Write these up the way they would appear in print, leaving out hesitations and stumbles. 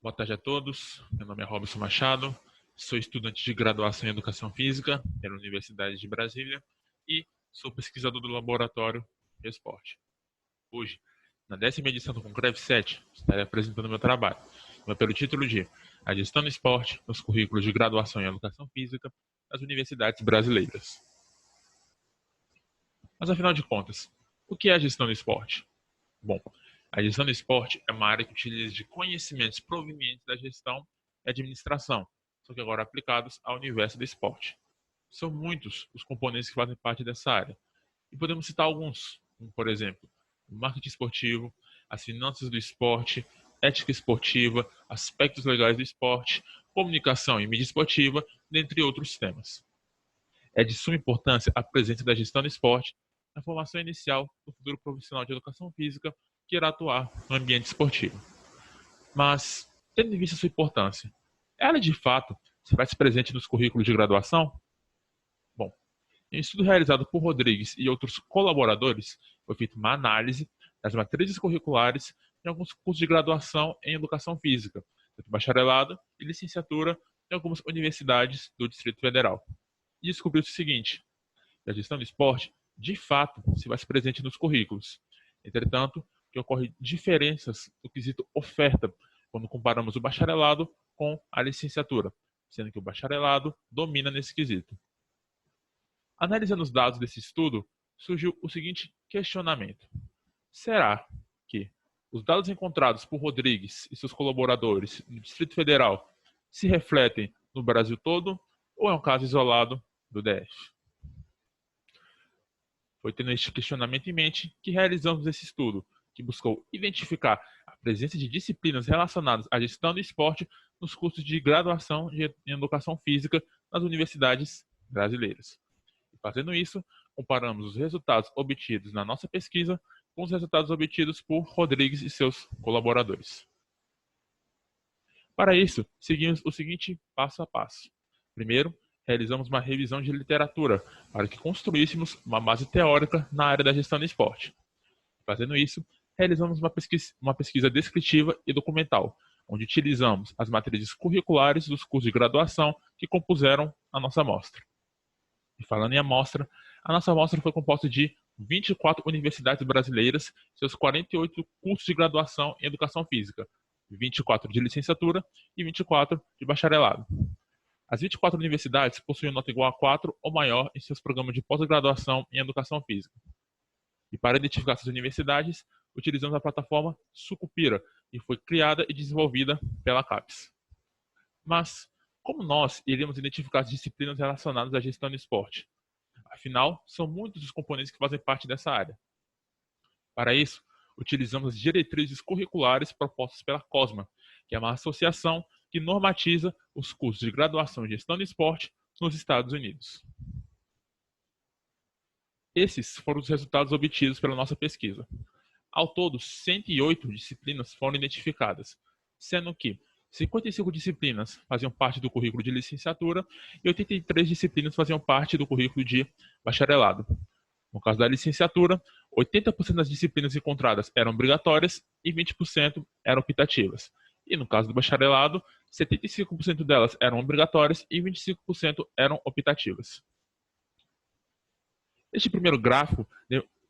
Boa tarde a todos, meu nome é Robson Machado, sou estudante de graduação em Educação Física pela Universidade de Brasília e sou pesquisador do Laboratório de Esporte. Hoje, na 10ª edição do Concrev 7, estarei apresentando meu trabalho, pelo título de A Gestão do Esporte nos Currículos de Graduação em Educação Física das Universidades Brasileiras. Mas afinal de contas, o que é a gestão do esporte? Bom, a gestão do esporte é uma área que utiliza de conhecimentos provenientes da gestão e administração, só que agora aplicados ao universo do esporte. São muitos os componentes que fazem parte dessa área. E podemos citar alguns, como, por exemplo, o marketing esportivo, as finanças do esporte, ética esportiva, aspectos legais do esporte, comunicação e mídia esportiva, dentre outros temas. É de suma importância a presença da gestão do esporte na formação inicial do futuro profissional de educação física que irá atuar no ambiente esportivo. Mas, tendo em vista sua importância, ela de fato se faz presente nos currículos de graduação? Bom, em um estudo realizado por Rodrigues e outros colaboradores, foi feita uma análise das matrizes curriculares em alguns cursos de graduação em educação física, tanto bacharelado e licenciatura em algumas universidades do Distrito Federal. E descobriu-se o seguinte: que a gestão do esporte, de fato, se faz presente nos currículos. Entretanto, que ocorrem diferenças no quesito oferta quando comparamos o bacharelado com a licenciatura, sendo que o bacharelado domina nesse quesito. Analisando os dados desse estudo, surgiu o seguinte questionamento: será que os dados encontrados por Rodrigues e seus colaboradores no Distrito Federal se refletem no Brasil todo ou é um caso isolado do DF? Foi tendo este questionamento em mente que realizamos esse estudo, que buscou identificar a presença de disciplinas relacionadas à gestão do esporte nos cursos de graduação em educação física nas universidades brasileiras. E fazendo isso, comparamos os resultados obtidos na nossa pesquisa com os resultados obtidos por Rodrigues e seus colaboradores. Para isso, seguimos o seguinte passo a passo. Primeiro, realizamos uma revisão de literatura para que construíssemos uma base teórica na área da gestão do esporte. Fazendo isso, realizamos uma pesquisa descritiva e documental, onde utilizamos as matrizes curriculares dos cursos de graduação que compuseram a nossa amostra. E falando em amostra, a nossa amostra foi composta de 24 universidades brasileiras, seus 48 cursos de graduação em educação física, 24 de licenciatura e 24 de bacharelado. As 24 universidades possuem nota igual a 4 ou maior em seus programas de pós-graduação em educação física. E para identificar essas universidades, utilizamos a plataforma Sucupira, que foi criada e desenvolvida pela CAPES. Mas, como nós iríamos identificar as disciplinas relacionadas à gestão do esporte? Afinal, são muitos os componentes que fazem parte dessa área. Para isso, utilizamos as diretrizes curriculares propostas pela COSMA, que é uma associação que normatiza os cursos de graduação em gestão do esporte nos Estados Unidos. Esses foram os resultados obtidos pela nossa pesquisa. Ao todo, 108 disciplinas foram identificadas, sendo que 55 disciplinas faziam parte do currículo de licenciatura e 83 disciplinas faziam parte do currículo de bacharelado. No caso da licenciatura, 80% das disciplinas encontradas eram obrigatórias e 20% eram optativas. E no caso do bacharelado, 75% delas eram obrigatórias e 25% eram optativas. Este primeiro gráfico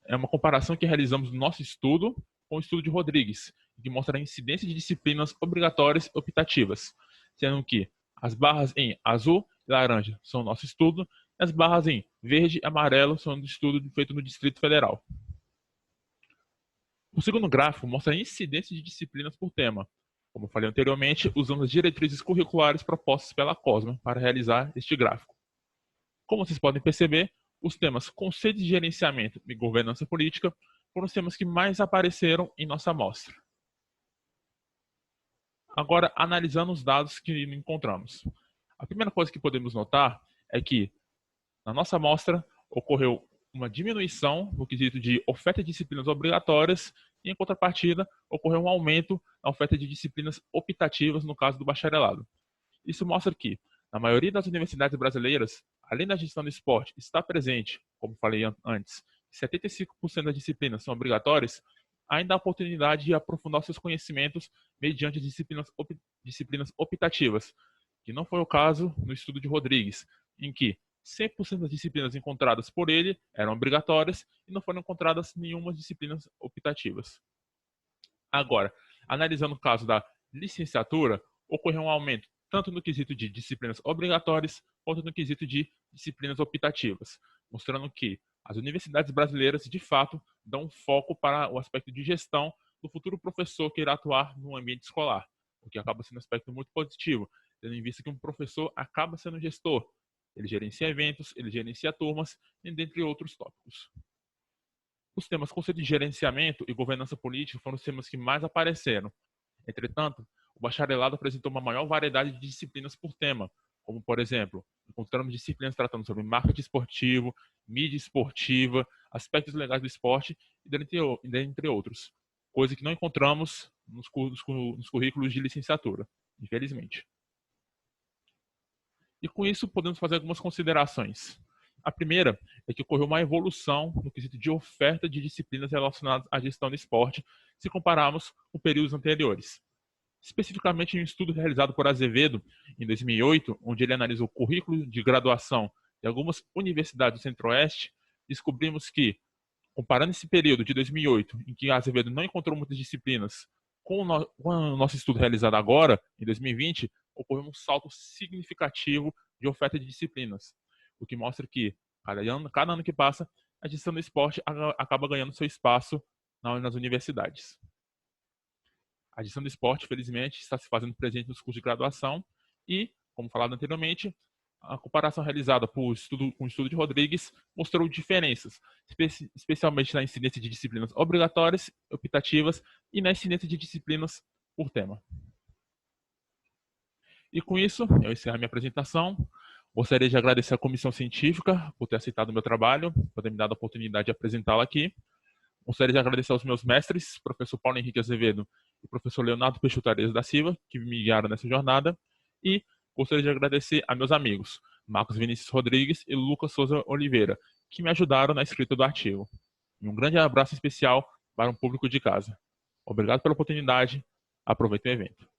é uma comparação que realizamos no nosso estudo com o estudo de Rodrigues, que mostra a incidência de disciplinas obrigatórias e optativas, sendo que as barras em azul e laranja são o nosso estudo, e as barras em verde e amarelo são do estudo feito no Distrito Federal. O segundo gráfico mostra a incidência de disciplinas por tema. Como eu falei anteriormente, usamos as diretrizes curriculares propostas pela COSMA para realizar este gráfico. Como vocês podem perceber, os temas conceitos de gerenciamento e governança política foram os temas que mais apareceram em nossa amostra. Agora, analisando os dados que encontramos. A primeira coisa que podemos notar é que, na nossa amostra, ocorreu uma diminuição no quesito de oferta de disciplinas obrigatórias e, em contrapartida, ocorreu um aumento na oferta de disciplinas optativas no caso do bacharelado. Isso mostra que, na maioria das universidades brasileiras, além da gestão do esporte estar presente como falei antes, 75% das disciplinas são obrigatórias, ainda há a oportunidade de aprofundar seus conhecimentos mediante disciplinas optativas, que não foi o caso no estudo de Rodrigues, em que 100% das disciplinas encontradas por ele eram obrigatórias e não foram encontradas nenhuma disciplinas optativas. Agora, analisando o caso da licenciatura, ocorreu um aumento tanto no quesito de disciplinas obrigatórias quanto no quesito de disciplinas optativas, mostrando que as universidades brasileiras, de fato, dão foco para o aspecto de gestão do futuro professor que irá atuar no ambiente escolar, o que acaba sendo um aspecto muito positivo, tendo em vista que um professor acaba sendo gestor. Ele gerencia eventos, ele gerencia turmas, dentre outros tópicos. Os temas conceito de gerenciamento e governança política foram os temas que mais apareceram. Entretanto, o bacharelado apresentou uma maior variedade de disciplinas por tema, como, por exemplo, encontramos disciplinas tratando sobre marketing esportivo, mídia esportiva, aspectos legais do esporte, dentre outros, coisa que não encontramos nos currículos de licenciatura, infelizmente. E com isso podemos fazer algumas considerações. A primeira é que ocorreu uma evolução no quesito de oferta de disciplinas relacionadas à gestão do esporte, se compararmos com períodos anteriores. Especificamente em um estudo realizado por Azevedo, em 2008, onde ele analisou o currículo de graduação de algumas universidades do Centro-Oeste, descobrimos que, comparando esse período de 2008, em que Azevedo não encontrou muitas disciplinas, com o nosso estudo realizado agora, em 2020, ocorreu um salto significativo de oferta de disciplinas, o que mostra que, cada ano que passa, a gestão do esporte acaba ganhando seu espaço nas universidades. A gestão do esporte, felizmente, está se fazendo presente nos cursos de graduação e, como falado anteriormente, a comparação realizada com o estudo de Rodrigues mostrou diferenças, especialmente na incidência de disciplinas obrigatórias, optativas e na incidência de disciplinas por tema. E com isso, eu encerro a minha apresentação. Gostaria de agradecer à comissão científica por ter aceitado o meu trabalho, por ter me dado a oportunidade de apresentá-lo aqui. Gostaria de agradecer aos meus mestres, professor Paulo Henrique Azevedo e professor Leonardo Peixoto Areias da Silva, que me guiaram nessa jornada. E gostaria de agradecer a meus amigos, Marcos Vinícius Rodrigues e Lucas Souza Oliveira, que me ajudaram na escrita do artigo. E um grande abraço especial para o público de casa. Obrigado pela oportunidade. Aproveitem o evento.